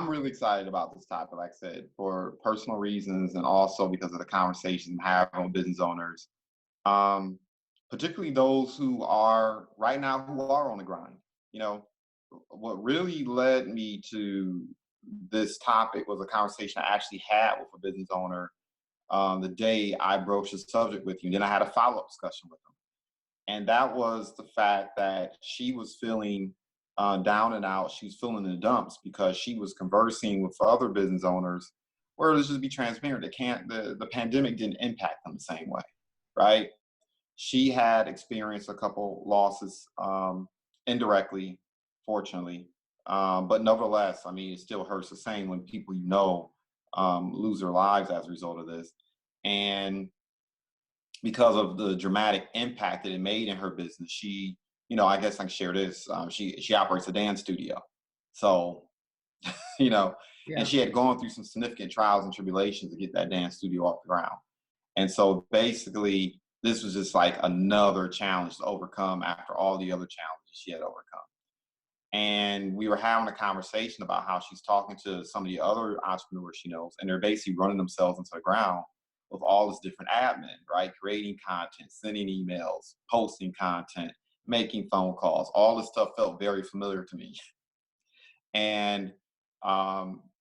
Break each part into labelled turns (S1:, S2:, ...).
S1: I'm really excited about this topic, like I said, for personal reasons and also because of the conversations I'm having with business owners, um, particularly those who are right now who are on the grind. You know, what really led me to this topic was a conversation I actually had with a business owner the day I broached the subject with you. And then I had a follow-up discussion with them. And that was the fact that she was feeling down and out. She was feeling in the dumps because she was conversing with other business owners where, let's just be transparent, the pandemic didn't impact them the same way, right? She had experienced a couple losses indirectly, fortunately. But nevertheless, I mean, it still hurts the same when people lose their lives as a result of this. And because of the dramatic impact that it made in her business, I guess I can share this. She operates a dance studio. So, you know, and
S2: Yeah.
S1: she had gone through some significant trials and tribulations to get that dance studio off the ground. And so basically, this was just like another challenge to overcome after all the other challenges she had overcome. And we were having a conversation about how she's talking to some of the other entrepreneurs she knows, and they're basically running themselves into the ground with all this different admin, right? Creating content, sending emails, posting content, making phone calls. All this stuff felt very familiar to me. And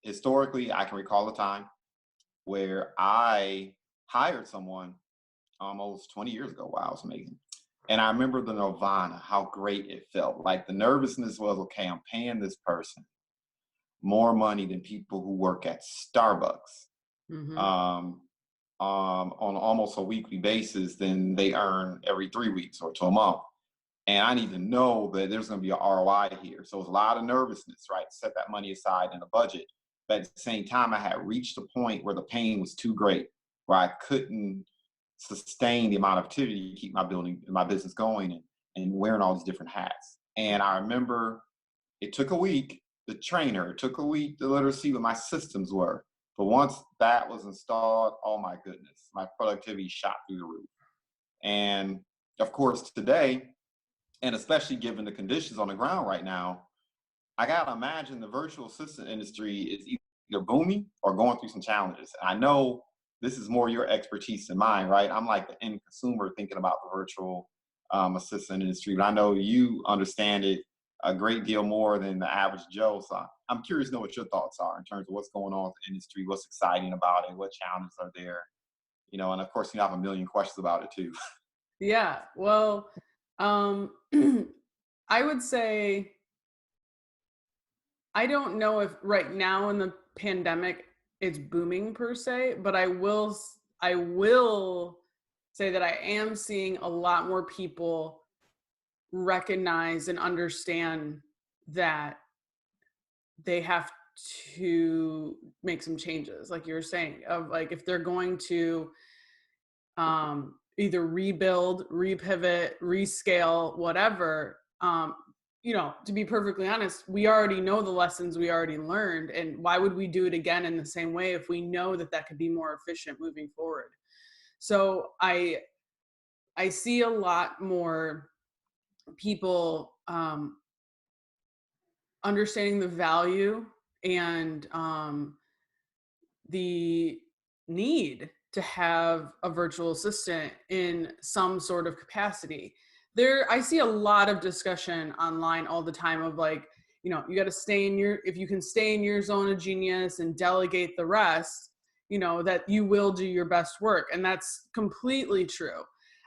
S1: historically, I can recall a time where I hired someone almost 20 years ago while I was making. And I remember the nirvana, how great it felt. Like the nervousness was, okay, I'm paying this person more money than people who work at Starbucks
S2: Mm-hmm.
S1: um, on almost a weekly basis than they earn every 3 weeks or to a month. And I need to know that there's going to be an ROI here. So it's a lot of nervousness, right? Set that money aside in a budget. But at the same time, I had reached a point where the pain was too great, where I couldn't sustain the amount of activity to keep my business going and wearing all these different hats. And I remember it took a week to train her. It took a week to let her see what my systems were. But once that was installed, oh my goodness, my productivity shot through the roof. And of course, today, and especially given the conditions on the ground right now, I gotta imagine the virtual assistant industry is either booming or going through some challenges. And I know this is more your expertise than mine, right? I'm like the end consumer thinking about the virtual assistant industry, but I know you understand it a great deal more than the average Joe. So I'm curious to know what your thoughts are in terms of what's going on with the industry, what's exciting about it, what challenges are there, and of course you have a million questions about it too.
S2: Yeah. Well, um, I would say, I don't know if right now in the pandemic it's booming per se, but I will say that I am seeing a lot more people recognize and understand that they have to make some changes, like you were saying, of like if they're going to either rebuild, repivot, rescale, whatever. To be perfectly honest, we already know the lessons we already learned, and why would we do it again in the same way if we know that that could be more efficient moving forward? So I see a lot more people understanding the value and the need to have a virtual assistant in some sort of capacity. I see a lot of discussion online all the time of like, you got to if you can stay in your zone of genius and delegate the rest, that you will do your best work. And that's completely true.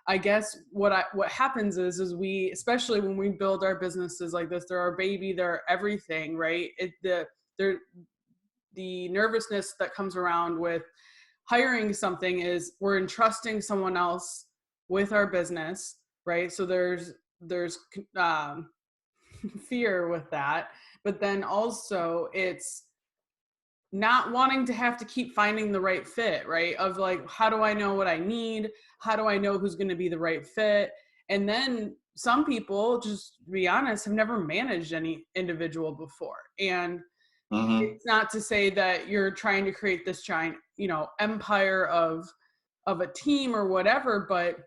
S2: I guess what happens is we, especially when we build our businesses like this, they're our baby, they're everything, right? The nervousness that comes around with hiring something is we're entrusting someone else with our business, right? So there's fear with that, but then also it's not wanting to have to keep finding the right fit, right? Of like, how do I know what I need? How do I know who's going to be the right fit? And then some people, just to be honest, have never managed any individual before. And
S1: Hmm.
S2: it's not to say that you're trying to create this giant, empire of a team or whatever, but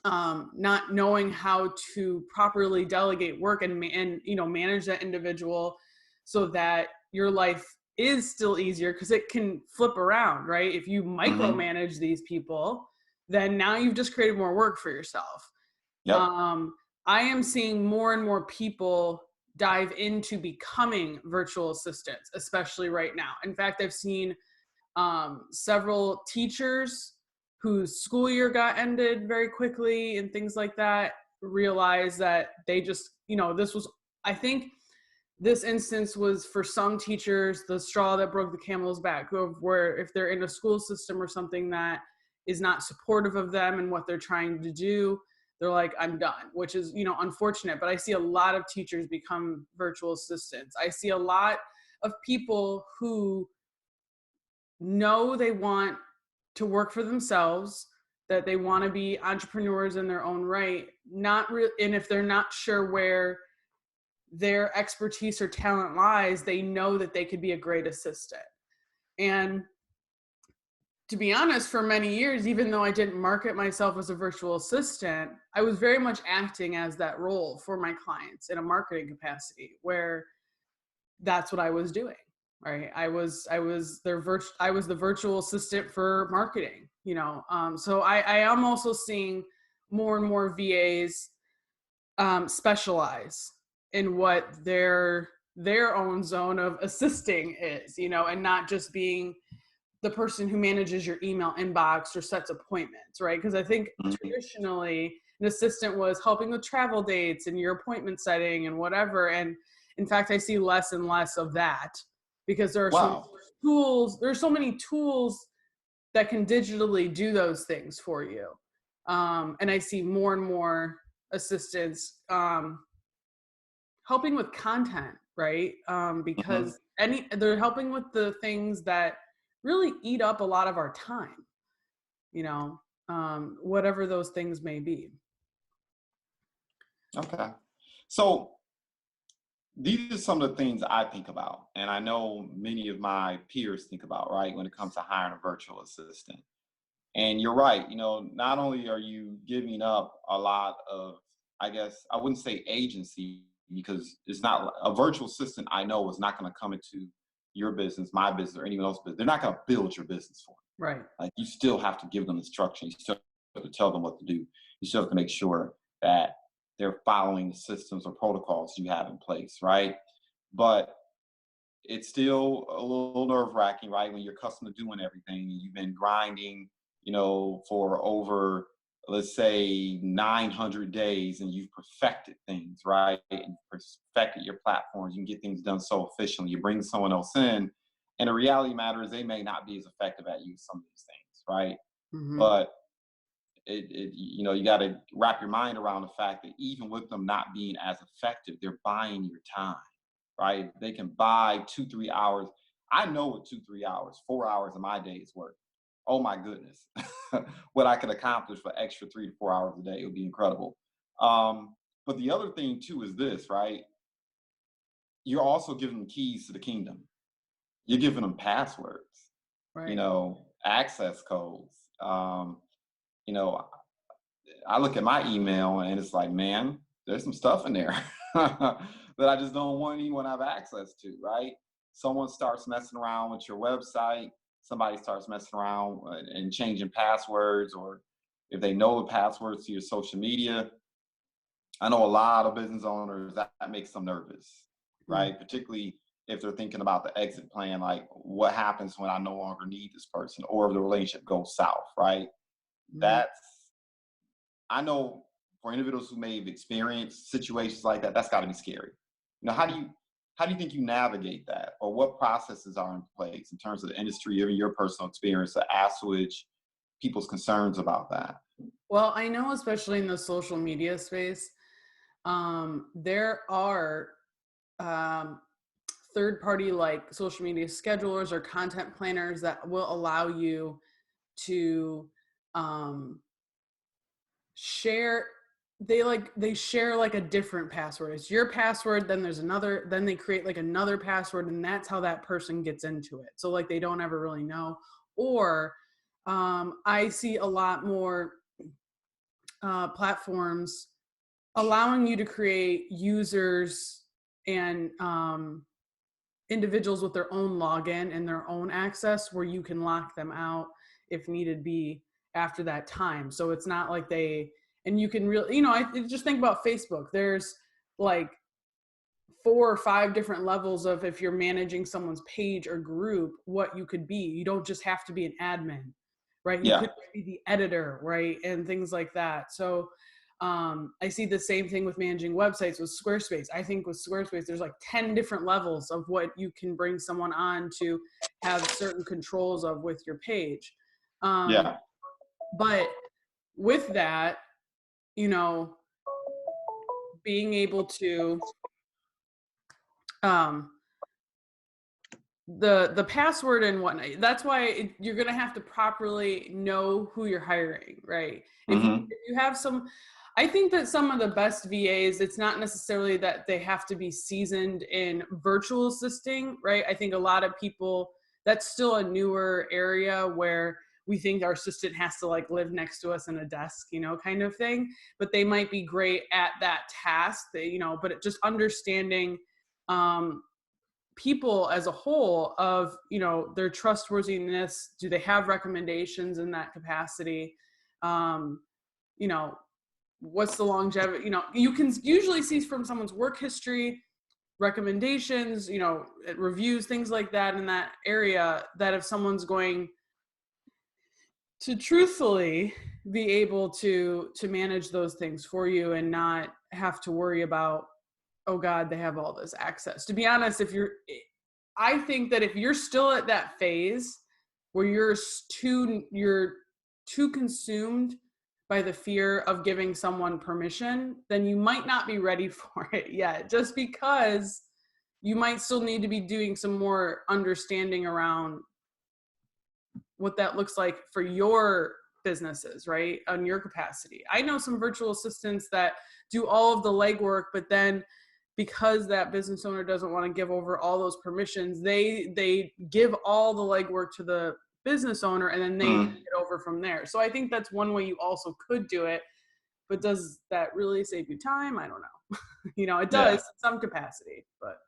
S2: not knowing how to properly delegate work and manage that individual so that your life is still easier because it can flip around, right? If you
S1: Hmm.
S2: micromanage these people, then now you've just created more work for yourself.
S1: Yep.
S2: um, I am seeing more and more people dive into becoming virtual assistants, especially right now. In fact, I've seen several teachers whose school year got ended very quickly and things like that realize that they just, this was, I think this instance was for some teachers the straw that broke the camel's back, where if they're in a school system or something that is not supportive of them and what they're trying to do, they're like, I'm done, which is, unfortunate. But I see a lot of teachers become virtual assistants. I see a lot of people who know they want to work for themselves, that they want to be entrepreneurs in their own right, not real, and if they're not sure where their expertise or talent lies, they know that they could be a great assistant. And to be honest, for many years, even though I didn't market myself as a virtual assistant, I was very much acting as that role for my clients in a marketing capacity, where that's what I was doing. Right. I was the virtual assistant for marketing, so I am also seeing more and more VAs specialize in what their own zone of assisting is, and not just being the person who manages your email inbox or sets appointments, right? Because I think
S1: Hmm.
S2: traditionally an assistant was helping with travel dates and your appointment setting and whatever. And in fact, I see less and less of that because there are so many
S1: Wow.
S2: tools. There's so many tools that can digitally do those things for you. And I see more and more assistants helping with content, right?
S1: Hmm.
S2: Because they're helping with the things that really eat up a lot of our time, you know, whatever those things may be.
S1: Okay. So these are some of the things I think about, and I know many of my peers think about, right, when it comes to hiring a virtual assistant. And you're right, not only are you giving up a lot of, I guess, I wouldn't say agency, because it's not a virtual assistant, I know, is not going to come into your business, my business, or anyone else's business. They're not going to build your business for
S2: Right.
S1: you. Like, you still have to give them instruction. You still have to tell them what to do. You still have to make sure that they're following the systems or protocols you have in place, right? But it's still a little nerve wracking, right? When you're accustomed to doing everything and you've been grinding, for over, let's say, 900 days, and you've perfected things, right? And perfected your platforms. You can get things done so efficiently. You bring someone else in, and the reality matter is they may not be as effective at you as some of these things, right?
S2: Hmm.
S1: But you got to wrap your mind around the fact that even with them not being as effective, they're buying your time, right? They can buy 2, 3 hours. I know what 2, 3 hours, 4 hours of my day is worth. Oh my goodness, what I could accomplish for extra 3 to 4 hours a day, it would be incredible. But the other thing too is this, right? You're also giving them keys to the kingdom. You're giving them passwords,
S2: Right.
S1: access codes. You know, I look at my email and it's like, man, there's some stuff in there that I just don't want anyone to have access to, right? Someone starts messing around with your website, somebody starts messing around and changing passwords, or if they know the passwords to your social media. I know a lot of business owners that makes them nervous,
S2: Mm.
S1: right? Particularly if they're thinking about the exit plan, like what happens when I no longer need this person, or if the relationship goes south, right?
S2: Mhm.
S1: That's I know for individuals who may have experienced situations like that, that's got to be scary. How do you think you navigate that, or what processes are in place in terms of the industry, even your personal experience, to assuage people's concerns about that?
S2: Well, I know, especially in the social media space, there are um, third party like social media schedulers or content planners that will allow you to um, share. They share like a different password. It's your password, then there's another, then they create like another password, and that's how that person gets into it. So like they don't ever really know. Or I see a lot more platforms allowing you to create users and individuals with their own login and their own access where you can lock them out if needed be after that time. So it's not like and you can really, I just think about Facebook. There's like 4 or 5 different levels of, if you're managing someone's page or group, what you could be. You don't just have to be an admin, right? You
S1: Yeah.
S2: could be the editor, right? And things like that. So I see the same thing with managing websites with Squarespace. I think with Squarespace, there's like 10 different levels of what you can bring someone on to have certain controls of with your page.
S1: Yeah.
S2: But with that, being able to the password and whatnot, that's why you're going to have to properly know who you're hiring, right? If you have I think that some of the best VAs, it's not necessarily that they have to be seasoned in virtual assisting, right? I think a lot of people, that's still a newer area where we think our assistant has to like live next to us in a desk, kind of thing. But they might be great at that task, but just understanding people as a whole of, their trustworthiness. Do they have recommendations in that capacity? You know, what's the longevity? You can usually see from someone's work history, recommendations, reviews, things like that in that area, that if someone's going to truthfully be able to manage those things for you and not have to worry about, oh God, they have all this access. To be honest, I think that if you're still at that phase where you're too consumed by the fear of giving someone permission, then you might not be ready for it yet, just because you might still need to be doing some more understanding around what that looks like for your businesses, right? On your capacity. I know some virtual assistants that do all of the legwork, but then because that business owner doesn't want to give over all those permissions, they give all the legwork to the business owner, and then they take it over from there. So I think that's one way you also could do it. But does that really save you time? I don't know. It does in some capacity, but.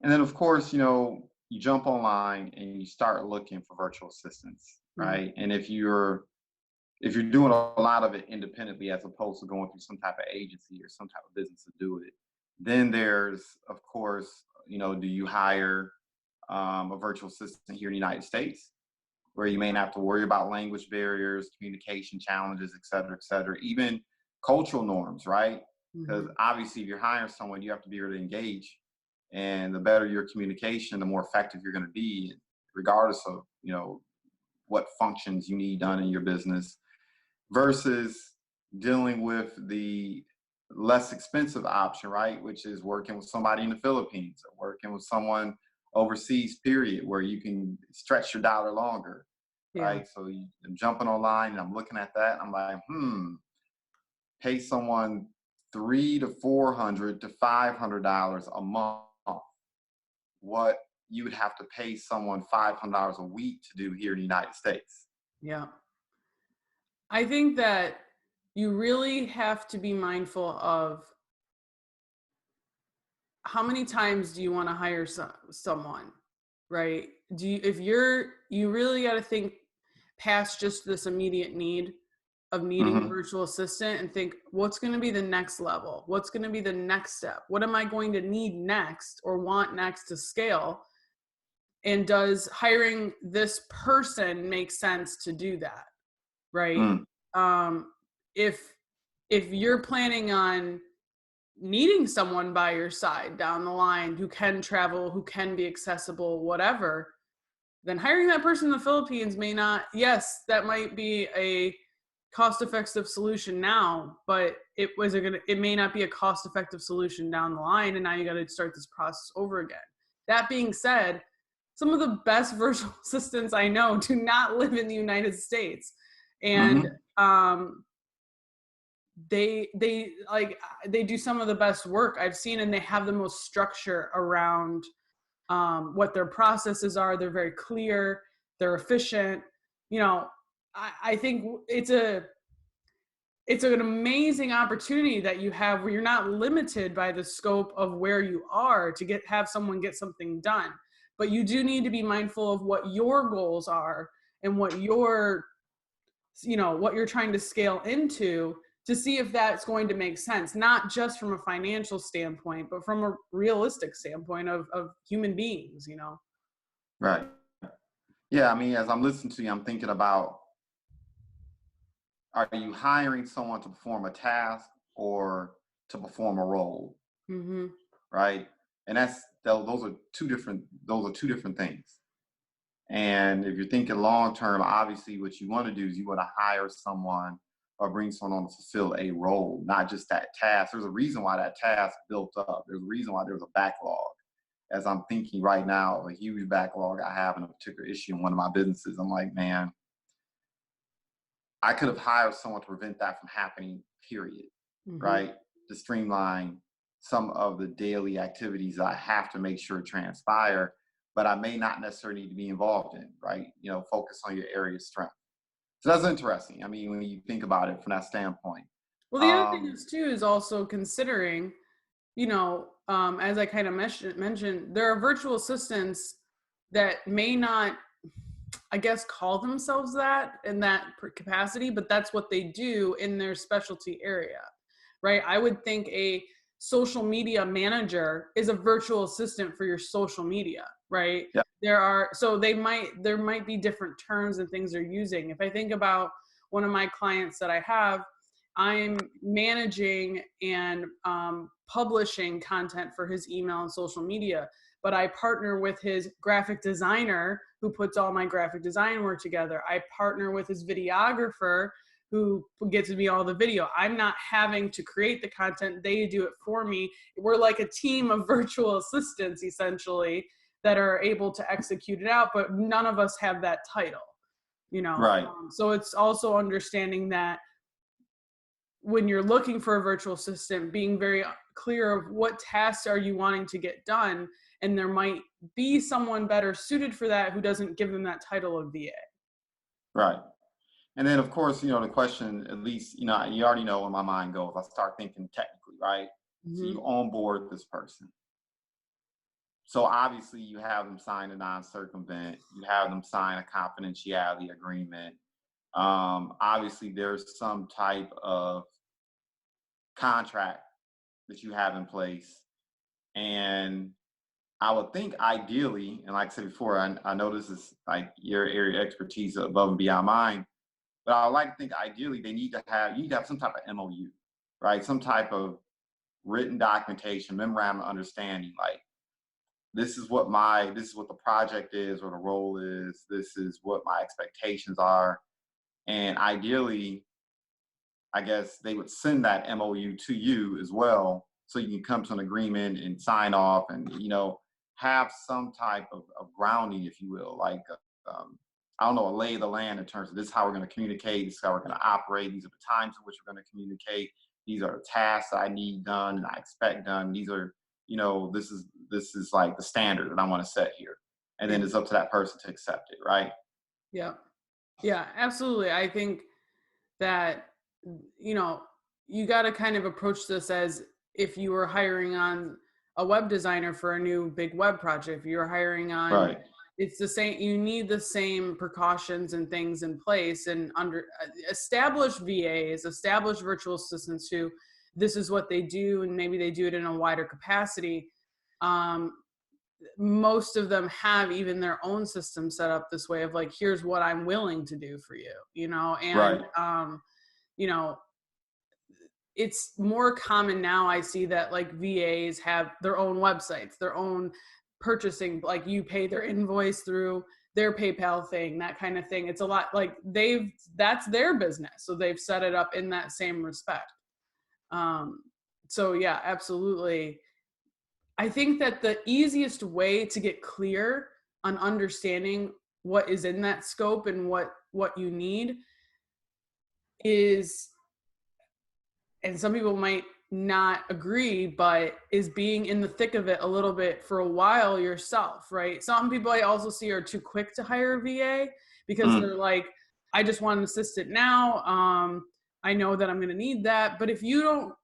S1: And then of course, you jump online and you start looking for virtual assistants, right? And if you're doing a lot of it independently as opposed to going through some type of agency or some type of business to do it, then there's, of course, do you hire a virtual assistant here in the United States, where you may not have to worry about language barriers, communication challenges, et cetera, even cultural norms, right? Because obviously if you're hiring someone, you have to be able to engage. And the better your communication, the more effective you're going to be, regardless of, what functions you need done in your business, versus dealing with the less expensive option, right? Which is working with somebody in the Philippines or working with someone overseas, period, where you can stretch your dollar longer, right? So I'm jumping online and I'm looking at that. I'm like, pay someone $300 to $400 to $500 a month, what you would have to pay someone $500 a week to do here in the United States.
S2: Yeah. I think that you really have to be mindful of how many times do you want to hire someone, right? You really got to think past just this immediate need of needing a virtual assistant and think, what's going to be the next level? What's going to be the next step? What am I going to need next or want next to scale? And does hiring this person make sense to do that? Right. If you're planning on needing someone by your side down the line who can travel, who can be accessible, whatever, then hiring that person in the Philippines may not, yes, that might be a cost-effective solution now, but it may not be a cost-effective solution down the line, and now you got to start this process over again. That being said, some of the best virtual assistants I know do not live in the United States, and they do some of the best work I've seen, and they have the most structure around what their processes are. They're very clear, they're efficient. I think it's an amazing opportunity that you have where you're not limited by the scope of where you are to have someone get something done. But you do need to be mindful of what your goals are and what what you're trying to scale into, to see if that's going to make sense, not just from a financial standpoint, but from a realistic standpoint of human beings,
S1: Right. Yeah. I mean, as I'm listening to you, I'm thinking about, are you hiring someone to perform a task or to perform a role?
S2: Mm-hmm.
S1: Right. And those are two different things. And if you're thinking long term, obviously what you want to do is you want to hire someone or bring someone on to fulfill a role, not just that task. There's a reason why that task built up. There's a reason why there's a backlog. As I'm thinking right now of a huge backlog I have in a particular issue in one of my businesses, I'm like, man, I could have hired someone to prevent that from happening, period.
S2: Mm-hmm.
S1: Right? To streamline some of the daily activities I have to make sure transpire, but I may not necessarily need to be involved in, right? Focus on your area of strength. So that's interesting. I mean, when you think about it from that standpoint.
S2: Well, the other thing
S1: Um,
S2: is too is also considering, as I kind of mentioned, there are virtual assistants that may not, I guess, call themselves that in that capacity, but that's what they do in their specialty area, right? I would think a social media manager is a virtual assistant for your social media, right?
S1: yeah,
S2: There might be different terms and things they're using. If I think about one of my clients that I have, I'm managing and publishing content for his email and social media, but I partner with his graphic designer who puts all my graphic design work together. I partner with his videographer who gets me all the video. I'm not having to create the content. They do it for me. We're like a team of virtual assistants, essentially, that are able to execute it out, but none of us have that title,
S1: right,
S2: so it's also understanding that when you're looking for a virtual assistant, being very clear of what tasks are you wanting to get done. And there might be someone better suited for that who doesn't give them that title of VA.
S1: right. And then, of course, the question, at least, you already know where my mind goes. I start thinking technically, right? So
S2: Mm-hmm.
S1: you onboard this person. So obviously you have them sign a non-circumvent, you have them sign a confidentiality agreement. Obviously there's some type of contract that you have in place. And I would think ideally, and like I said before, I know this is like your area of expertise above and beyond mine, but I would like to think ideally you need to have some type of MOU, right? Some type of written documentation, memorandum of understanding, like this is what the project is or the role is, this is what my expectations are. And ideally, I guess they would send that MOU to you as well, so you can come to an agreement and sign off and, have some type of grounding, if you will, like, I don't know, a lay of the land in terms of this is how we're going to communicate, this is how we're going to operate, these are the times in which we're going to communicate, these are the tasks I need done and I expect done, these are, this is like the standard that I want to set here. And then it's up to that person to accept it, right?
S2: Yeah. Yeah, absolutely. I think that, you got to kind of approach this as if you were hiring on a web designer for a new big web project. If you're hiring on,
S1: Right.
S2: it's the same, you need the same precautions and things in place, and under established VAs, established virtual assistants who this is what they do, and maybe they do it in a wider capacity. Most of them have even their own system set up this way of like, here's what I'm willing to do for you, and
S1: Right.
S2: you know it's more common now. I see that like VAs have their own websites, their own purchasing, like you pay their invoice through their PayPal thing, that kind of thing. It's a lot like that's their business, so they've set it up in that same respect. um so yeah, absolutely. I think that the easiest way to get clear on understanding what is in that scope and what you need is, and some people might not agree, but is being in the thick of it a little bit for a while yourself, right? Some people I also see are too quick to hire a VA because
S1: Mm.
S2: they're like, I just want an assistant now. I know that I'm going to need that. But if you don't,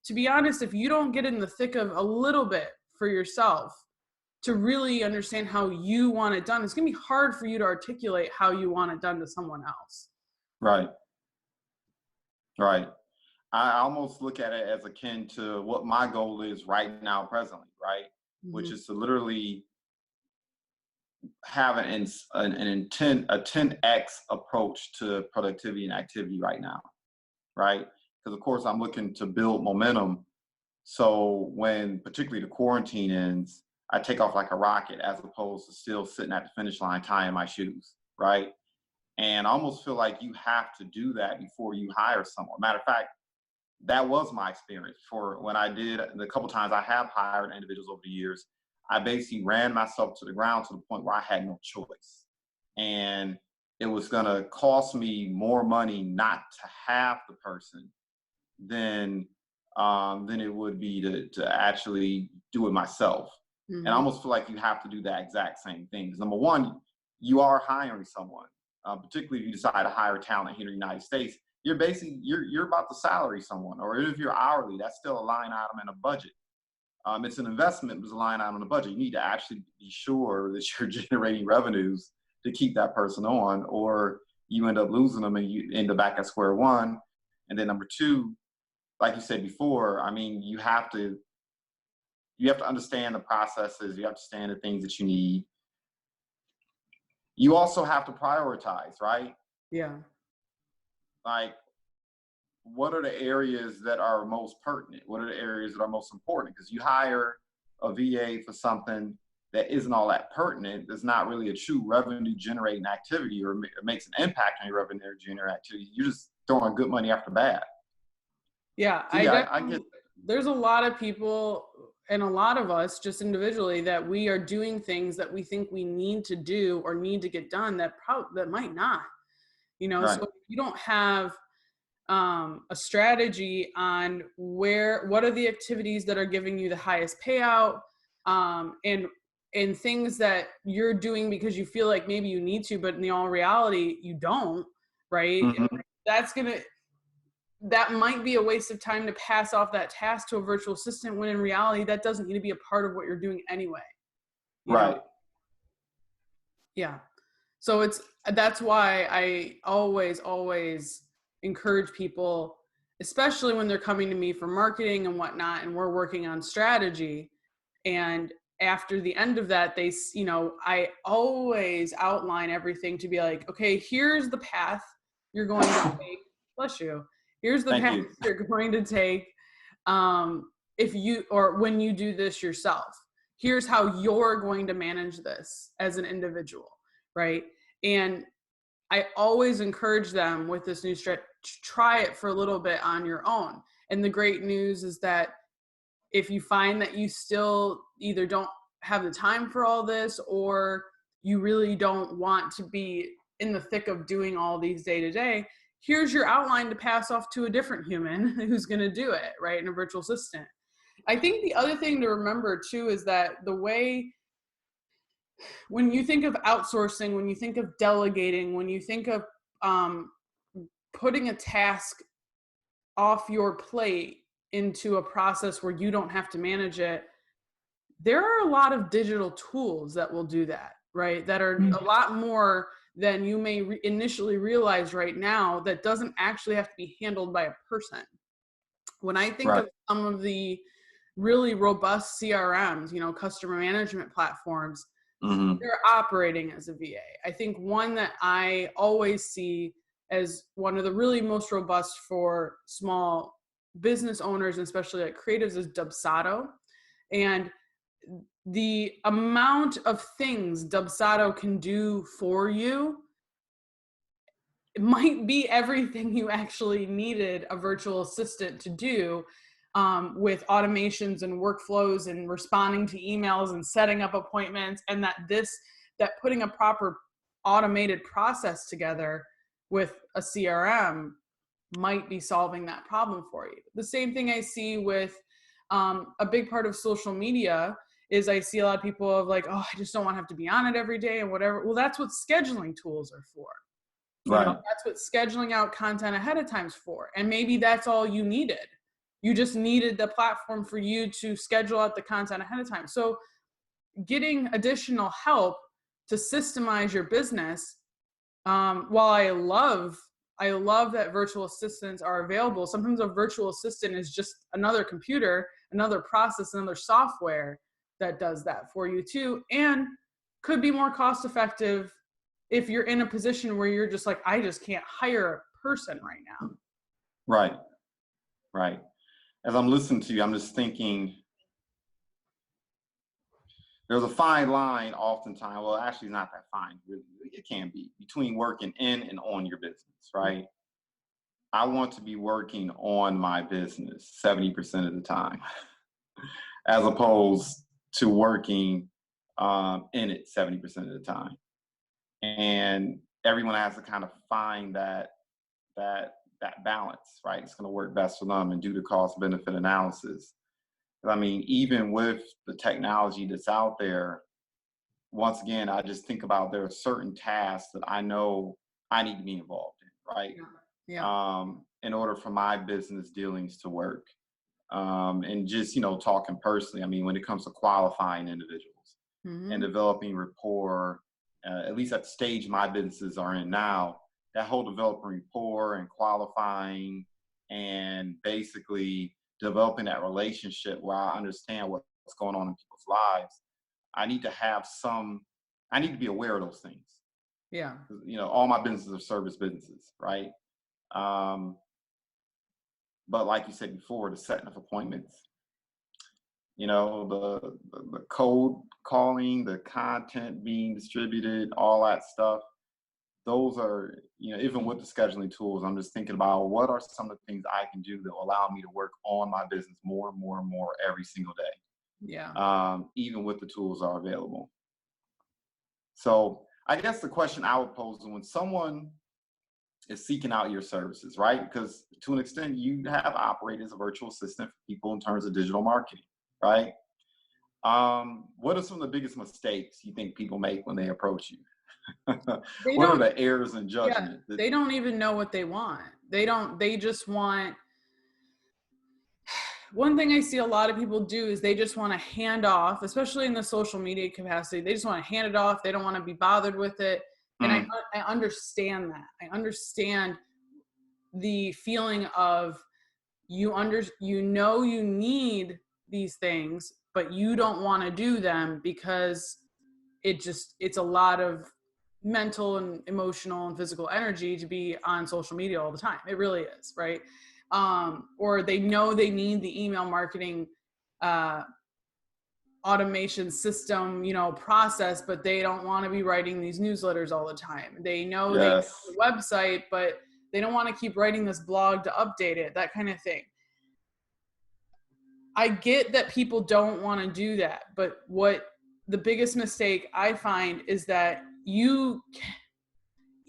S2: to be honest, if you don't get in the thick of a little bit for yourself to really understand how you want it done, it's going to be hard for you to articulate how you want it done to someone else.
S1: Right. Right. I almost look at it as akin to what my goal is right now, presently, right? Which
S2: Mm-hmm.
S1: is to literally have an intent, a 10x approach to productivity and activity right now, right? Because of course I'm looking to build momentum. So when particularly the quarantine ends, I take off like a rocket as opposed to still sitting at the finish line tying my shoes, right? And I almost feel like you have to do that before you hire someone. Matter of fact, that was my experience for when I did the couple times I have hired individuals over the years. I basically ran myself to the ground to the point where I had no choice. And it was going to cost me more money not to have the person than than it would be to actually do it myself. And I
S2: Mm-hmm.
S1: almost feel like you have to do that exact same thing. Because number one, you are hiring someone, particularly if you decide to hire talent here in the United States. You're basically you're about to salary someone, or if you're hourly, that's still a line item in a budget. It's an investment, but it's a line item in a budget. You need to actually be sure that you're generating revenues to keep that person on, or you end up losing them and you end up back at square one. And then number two, like you said before, I mean, you have to understand the processes, you have to understand the things that you need. You also have to prioritize, right?
S2: Yeah.
S1: Like, what are the areas that are most pertinent? What are the areas that are most important? Because you hire a VA for something that isn't all that pertinent, there's not really a true revenue generating activity or makes an impact on your revenue generating activity. You're just throwing good money after bad.
S2: Yeah.
S1: So
S2: I
S1: yeah, I get.
S2: definitely, there's a lot of people and a lot of us just individually that we are doing things that we think we need to do or need to get done that that might not, so
S1: Right.
S2: if you don't have a strategy on what are the activities that are giving you the highest payout, and things that you're doing because you feel like maybe you need to, but in all reality you don't, right?
S1: Mhm.
S2: That's gonna that might be a waste of time to pass off that task to a virtual assistant when in reality that doesn't need to be a part of what you're doing anyway, you know
S1: Right.
S2: yeah. So that's why I always encourage people, especially when they're coming to me for marketing and whatnot, and we're working on strategy. And after the end of that, I always outline everything to be like, okay, here's the path you're going to take. Bless you. Here's the
S1: Thank
S2: path
S1: you.
S2: you're going to take. If you, or when you do this yourself, here's how you're going to manage this as an individual, right? And I always encourage them with this new strat, try it for a little bit on your own. And the great news is that if you find that you still either don't have the time for all this, or you really don't want to be in the thick of doing all these day to day, here's your outline to pass off to a different human who's going to do it, right? In a virtual assistant. I think the other thing to remember too is that the way, when you think of outsourcing, when you think of delegating, when you think of um, putting a task off your plate into a process where you don't have to manage it, there are a lot of digital tools that will do that, right? That are a lot more than you may initially realize right now, that doesn't actually have to be handled by a person. When I think
S1: Right.
S2: of some of the really robust CRMs, customer management platforms,
S1: Hmm.
S2: they're operating as a VA. I think one that I always see as one of the really most robust for small business owners, and especially like creatives, is Dubsado. And the amount of things Dubsado can do for you, it might be everything you actually needed a virtual assistant to do, with automations and workflows and responding to emails and setting up appointments, and that putting a proper automated process together with a CRM might be solving that problem for you. The same thing I see with a big part of social media is I see a lot of people of like, oh, I just don't want to have to be on it every day and whatever. Well, that's what scheduling tools are for. You know,
S1: Right.
S2: that's what scheduling out content ahead of time's for. And maybe that's all you needed. You just needed the platform for you to schedule out the content ahead of time. So getting additional help to systemize your business, while I love that virtual assistants are available. Sometimes a virtual assistant is just another computer, another process, another software that does that for you too, and could be more cost effective if you're in a position where you're just like, I just can't hire a person right now.
S1: Right. Right. As I'm listening to you, I'm just thinking there's a fine line oftentimes. Well, actually, not that fine. Really, it can be between working in and on your business, right? I want to be working on my business 70% of the time, as opposed to working in it 70% of the time. And everyone has to kind of find that balance, right? It's going to work best for them and do the cost benefit analysis. I mean, even with the technology that's out there, once again, I just think about there are certain tasks that I know I need to be involved in, right?
S2: Yeah.
S1: In order for my business dealings to work. And just, talking personally, I mean, when it comes to qualifying individuals and developing rapport, at least at the stage my businesses are in now, that whole developing rapport and qualifying and basically developing that relationship where I understand what's going on in people's lives. I need to be aware of those things.
S2: Yeah.
S1: All my businesses are service businesses, right? But like you said before, the setting of appointments, the code calling, the content being distributed, all that stuff. Those are, even with the scheduling tools, I'm just thinking about what are some of the things I can do that will allow me to work on my business more and more and more every single day.
S2: Yeah.
S1: Even with the tools are available. So I guess the question I would pose is when someone is seeking out your services, right? Because to an extent, you have operated as a virtual assistant for people in terms of digital marketing, right? What are some of the biggest mistakes you think people make when they approach you? What are the errors in judgment?
S2: Yeah, they don't even know what they want. They just want, one thing I see a lot of people do is they just want to hand off, especially in the social media capacity. They just want to hand it off. They don't want to be bothered with it. And I understand that. I understand the feeling of you need these things, but you don't want to do them because it's a lot of mental and emotional and physical energy to be on social media all the time. It really is, right? Or they know they need the email marketing automation system, process, but they don't want to be writing these newsletters all the time. They know they need the website, but they don't want to keep writing this blog to update it, that kind of thing. I get that people don't want to do that, but what the biggest mistake I find is that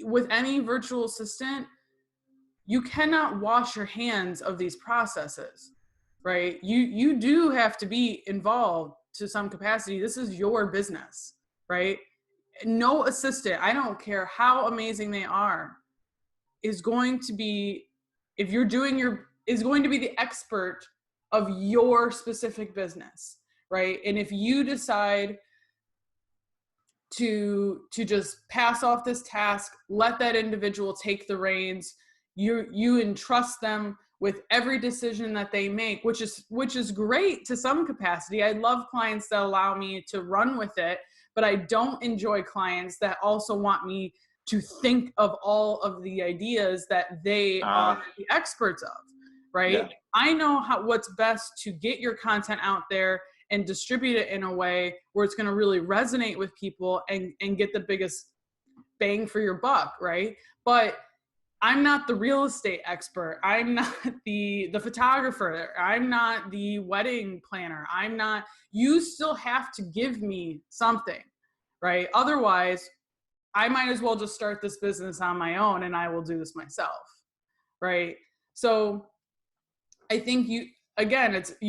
S2: with any virtual assistant, you cannot wash your hands of these processes, right? You do have to be involved to some capacity. This is your business, right? No assistant, I don't care how amazing they are, is going to be, is going to be the expert of your specific business, right? And if you decide to just pass off this task, let that individual take the reins, you entrust them with every decision that they make, which is great to some capacity. I love clients that allow me to run with it, but I don't enjoy clients that also want me to think of all of the ideas that they are the experts of, right? Yeah. I know what's best to get your content out there and distribute it in a way where it's going to really resonate with people and get the biggest bang for your buck, right? But I'm not the real estate expert. I'm not the photographer. I'm not the wedding planner. You still have to give me something, right? Otherwise, I might as well just start this business on my own and I will do this myself, right? So I think you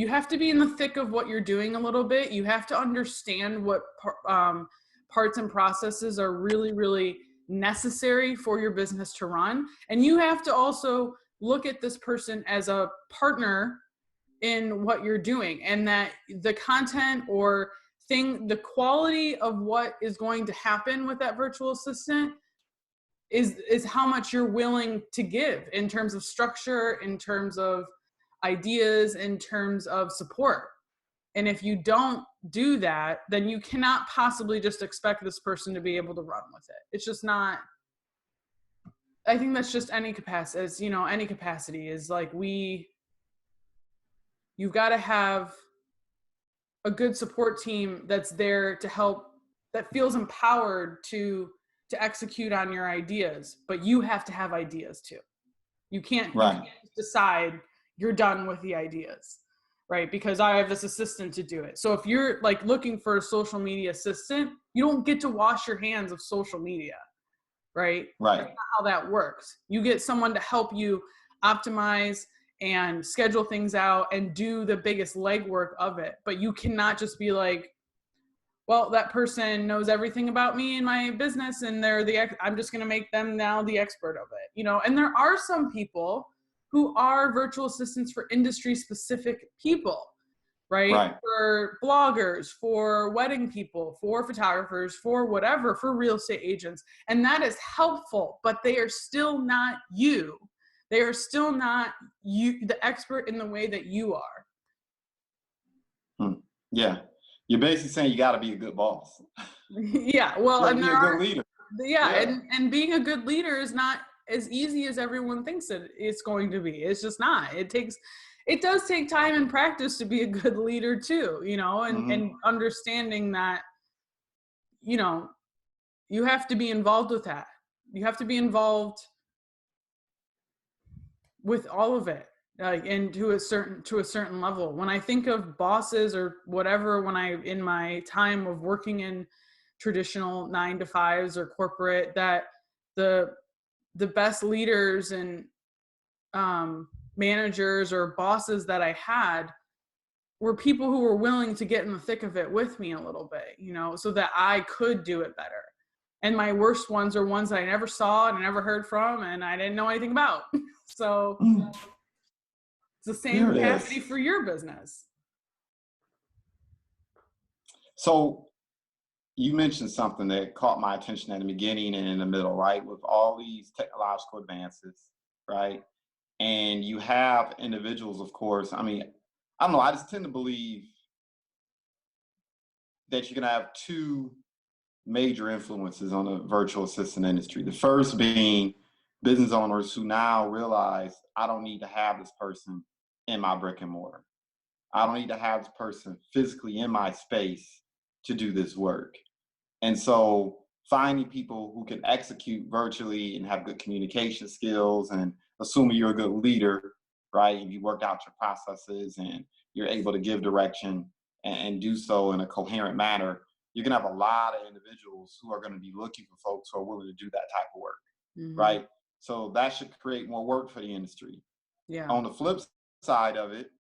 S2: have to be in the thick of what you're doing a little bit. You have to understand what parts and processes are really, really necessary for your business to run. And you have to also look at this person as a partner in what you're doing, and that the content or the quality of what is going to happen with that virtual assistant is how much you're willing to give in terms of structure, in terms of ideas, in terms of support. And if you don't do that, then you cannot possibly just expect this person to be able to run with it. It's just not. I think that's just any capacity, as you know, any capacity is like you've got to have a good support team that's there to help, that feels empowered to execute on your ideas, but you have to have ideas too. You can't decide you're done with the ideas, right? Because I have this assistant to do it. So if you're like looking for a social media assistant, you don't get to wash your hands of social media, right?
S1: Right.
S2: That's not how that works. You get someone to help you optimize and schedule things out and do the biggest legwork of it. But you cannot just be like, well, that person knows everything about me and my business, and I'm just going to make them now the expert of it, you know? And there are some people who are virtual assistants for industry specific people, right? For bloggers, for wedding people, for photographers, for whatever, for real estate agents. And that is helpful, but they are still not you. They are still not you, the expert in the way that you are.
S1: Yeah. You're basically saying you got to be a good boss.
S2: Yeah. Well, and
S1: be a good leader.
S2: Yeah. And being a good leader is not as easy as everyone thinks that it's going to be. It's just not. It does take time and practice to be a good leader too, you know, and understanding that, you know, you have to be involved with that. You have to be involved with all of it, and to a certain level. When I think of bosses or whatever, in my time of working in traditional 9-to-5s or corporate, that the best leaders and managers or bosses that I had were people who were willing to get in the thick of it with me a little bit, you know, so that I could do it better. And my worst ones are ones that I never saw and I never heard from and I didn't know anything about. So it's the same capacity for your business.
S1: So you mentioned something that caught my attention at the beginning and in the middle, right? With all these technological advances, right? And you have individuals, of course. I mean, I don't know, I just tend to believe that you're going to have two major influences on the virtual assistant industry. The first being business owners who now realize I don't need to have this person in my brick and mortar. I don't need to have this person physically in my space to do this work. And so finding people who can execute virtually and have good communication skills, and assuming you're a good leader, right? You work out your processes and you're able to give direction and do so in a coherent manner, you're going to have a lot of individuals who are going to be looking for folks who are willing to do that type of work, right? So that should create more work for the industry.
S2: Yeah.
S1: On the flip side of it,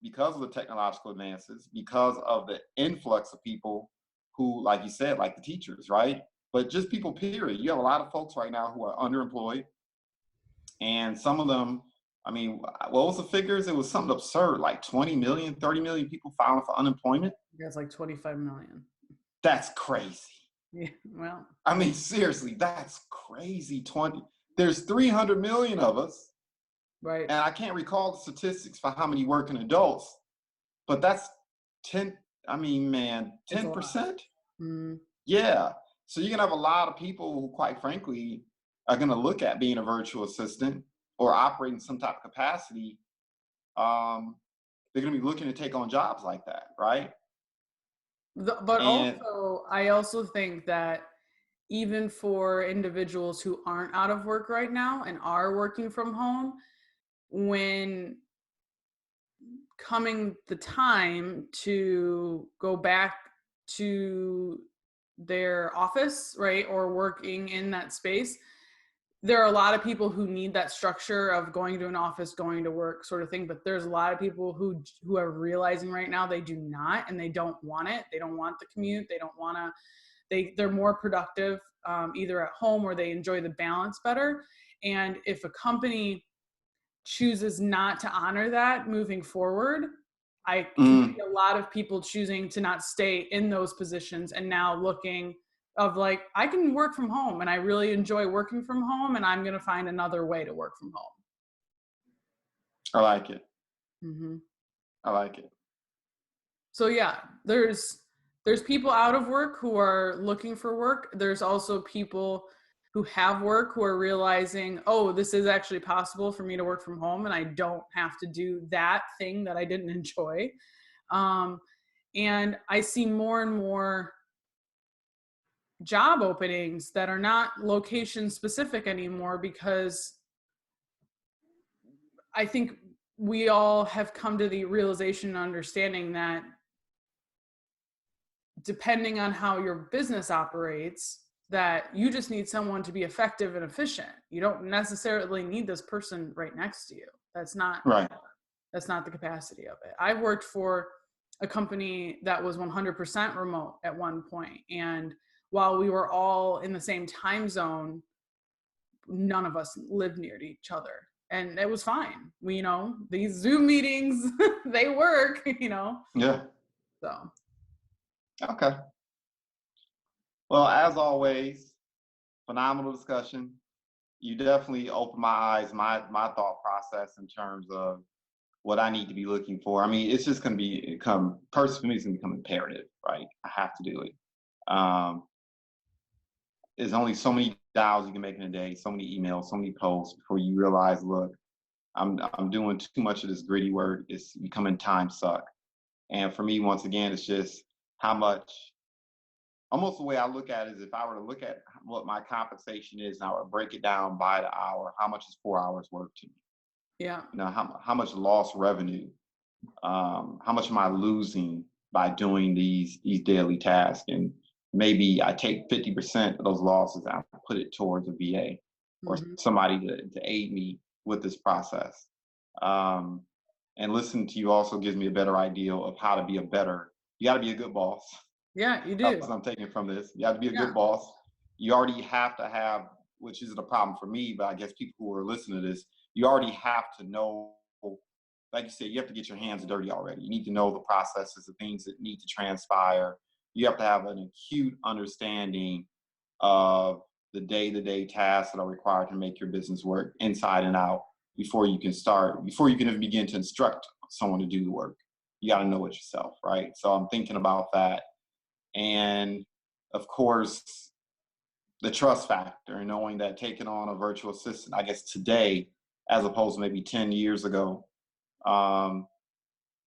S1: because of the technological advances, because of the influx of people who, like you said, like the teachers, right? But just people, period. You have a lot of folks right now who are underemployed. And some of them, I mean, what was the figures? It was something absurd, like 20 million, 30 million people filing for unemployment.
S2: Yeah, it's like 25 million.
S1: That's crazy.
S2: Yeah, well.
S1: I mean, seriously, that's crazy. There's 300 million of us.
S2: Right.
S1: And I can't recall the statistics for how many working adults, but that's 10%. Yeah. So you're going to have a lot of people who, quite frankly, are going to look at being a virtual assistant or operating some type of capacity. They're going to be looking to take on jobs like that, right?
S2: I also think that even for individuals who aren't out of work right now and are working from home, when coming the time to go back to their office, right, or working in that space, there are a lot of people who need that structure of going to an office, going to work sort of thing. But there's a lot of people who are realizing right now they do not, and they don't want it. They don't want the commute. They don't want to they're more productive, either at home, or they enjoy the balance better. And if a company chooses not to honor that moving forward, I can
S1: Mm,
S2: see a lot of people choosing to not stay in those positions and now looking of like, I can work from home and I really enjoy working from home, and I'm going to find another way to work from home.
S1: I like it.
S2: Hmm.
S1: I like it.
S2: So yeah, there's people out of work who are looking for work. There's also people who have work who are realizing, oh, this is actually possible for me to work from home and I don't have to do that thing that I didn't enjoy. Um, and I see more and more job openings that are not location specific anymore, because I think we all have come to the realization and understanding that depending on how your business operates, that you just need someone to be effective and efficient. You don't necessarily need this person right next to you. That's not
S1: Right.
S2: that's not the capacity of it. I've worked for a company that was 100% remote at one point, and while we were all in the same time zone, none of us lived near to each other, and it was fine. We, these Zoom meetings, they work,
S1: Yeah.
S2: so.
S1: Okay. Well, as always, phenomenal discussion. You definitely opened my eyes, my thought process in terms of what I need to be looking for. I mean, it's just going to become personally for me. It's going to become imperative, right? I have to do it. Um, there's only so many dials you can make in a day, so many emails, so many posts before you realize, look, I'm doing too much of this gritty work. It's becoming time suck. And for me, once again, it's just how much. Almost the way I look at it is, if I were to look at what my compensation is, and I would break it down by the hour, how much is 4 hours work to me?
S2: Yeah.
S1: You know, how much lost revenue? How much am I losing by doing these daily tasks? And maybe I take 50% of those losses and I put it towards a VA or
S2: Hmm.
S1: somebody to aid me with this process. Um, and listening to you also gives me a better idea of how to be a better. You got to be a good boss.
S2: Yeah, you
S1: That's
S2: do.
S1: what I'm taking from this. You have to be a
S2: Yeah.
S1: good boss. You already have to have, which isn't a problem for me, but I guess people who are listening to this, you already have to know, like you said, you have to get your hands dirty already. You need to know the processes, the things that need to transpire. You have to have an acute understanding of the day-to-day tasks that are required to make your business work inside and out before you can even begin to instruct someone to do the work. You got to know it yourself, right? So I'm thinking about that. And of course, the trust factor, and knowing that taking on a virtual assistant, I guess today, as opposed to maybe 10 years ago, um,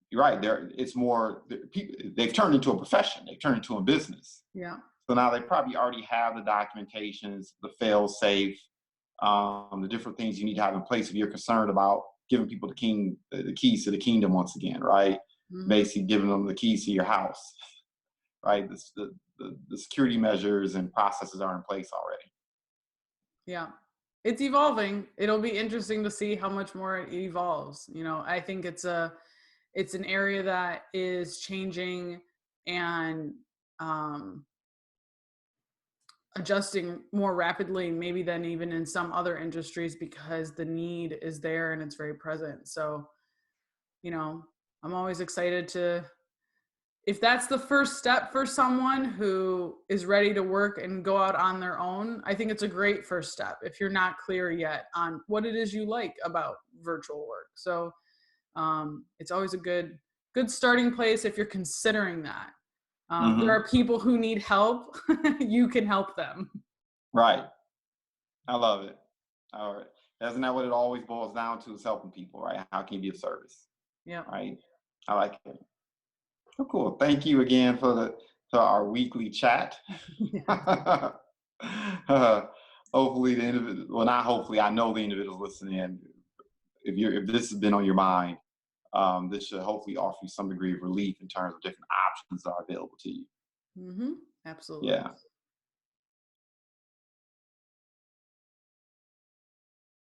S1: you're right. It's more people. They've turned into a profession. They've turned into a business.
S2: Yeah.
S1: So now they probably already have the documentations, the fail safe, the different things you need to have in place if you're concerned about giving people the keys to the kingdom once again, right?
S2: Hmm.
S1: Basically, giving them the keys to your house, right? The security measures and processes are in place already.
S2: Yeah. It's evolving. It'll be interesting to see how much more it evolves. I think it's an area that is changing and um, adjusting more rapidly, maybe than even in some other industries, because the need is there and it's very present. So, you know, I'm always excited to, if that's the first step for someone who is ready to work and go out on their own, I think it's a great first step if you're not clear yet on what it is you like about virtual work. So it's always a good starting place if you're considering that. There
S1: Hmm.
S2: are people who need help. You can help them.
S1: Right. I love it. All right. Isn't that what it always boils down to, is helping people, right? How can you be of service?
S2: Yeah.
S1: Right. I like it. Oh, cool. Thank you again for our weekly chat. Hopefully the individual, well, not hopefully, I know the individuals listening in. If this has been on your mind, this should hopefully offer you some degree of relief in terms of different options that are available to you.
S2: Hmm. Absolutely.
S1: Yeah.